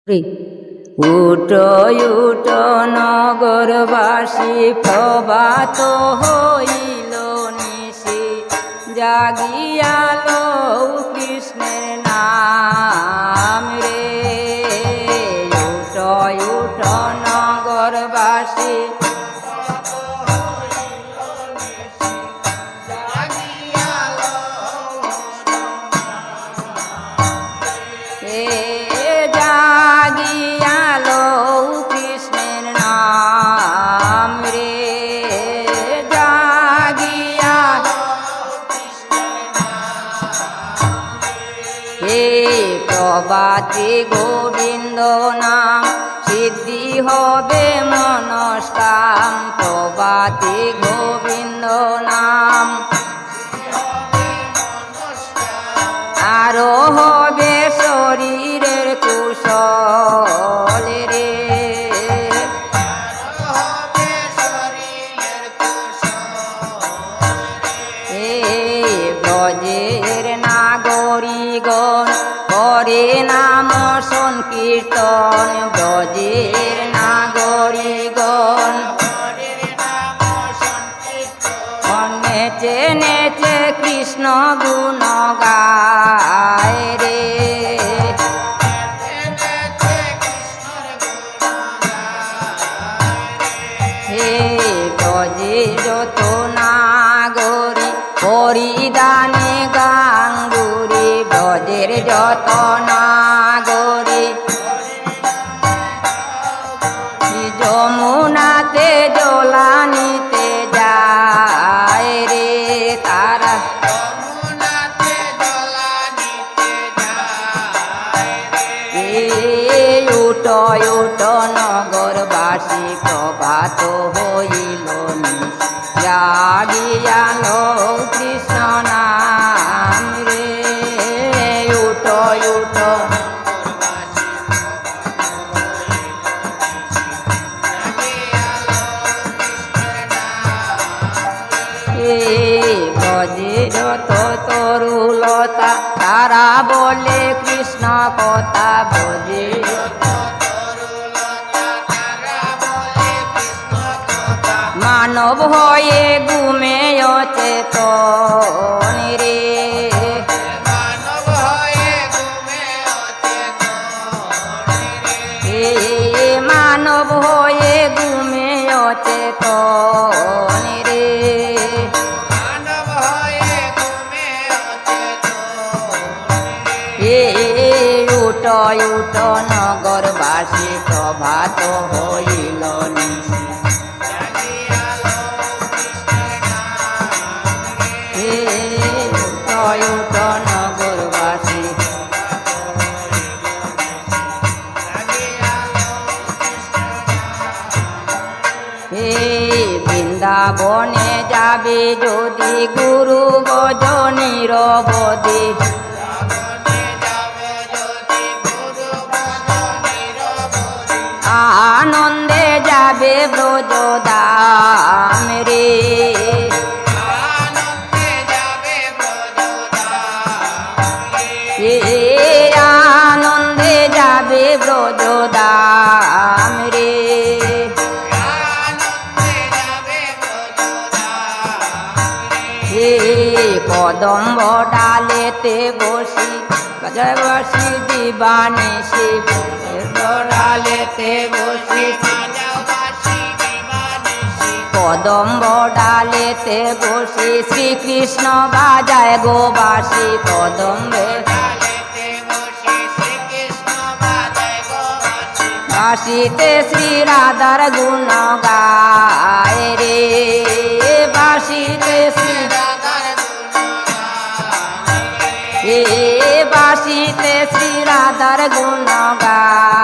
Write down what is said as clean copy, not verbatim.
উটো উটো নগরবাসী প্রভাত হইল নিশি, জাগিয়ালো কৃষ্ণের নাম রে। উটো উটো নগরবাসী জাগিয়ালো কৃষ্ণের নাম রে, জাগিয়ালো হে প্রভাতী গোবিন্দ নাম, সিদ্ধি হবে মনস্কাম। প্রভাতী গোবিন্দ নাম আরো হবে শরীরের কুশল রে। ব্রজের নাগরিগণ করে নাম সংকীর্তন। ব্রজের নাগরিগণ নেচে নেচে কৃষ্ণ গুণ গায় রে। হে ব্রজে যত নাগরী হরিদানে গাঙ্গুরি, ব্রজের যত নাগরী যমুনাতে জলানিতে যায় রে। তারা উটো উটো নগরবাসী প্রভাত হইল নিশি, জাগিয়ালো কৃষ্ণ নাম রে। উটো উটো ব্রজের তরুলতা তারা বলে কৃষ্ণ কথা। ব্রজে মানব হয়ে ঘুমে অচেতন রে। মানব হয়ে ঘুমে অচেতন রে। উটো উটো নগরবাসী প্রভাত হইল নিশি, উটো উটো নগরবাসী বৃন্দাবনে যাবে যদি গুরু ভজনীর অবধি, আনন্দে যাবে ব্রজধাম রে। আনন্দে যাবে ব্রজধাম রে। কদম্ব ডালেতে বসি বসি দিবানিশি, ডালেতে বসি কদম্ব ডালেতে বসি শ্রীকৃষ্ণ বাজায় গো বাঁশি। কদম্বে বাঁশিতে শ্রী রাধার গুণ গায় রে। বাঁশিতে শ্রী বাঁশিতে শ্রী রাধার গুণ গায়।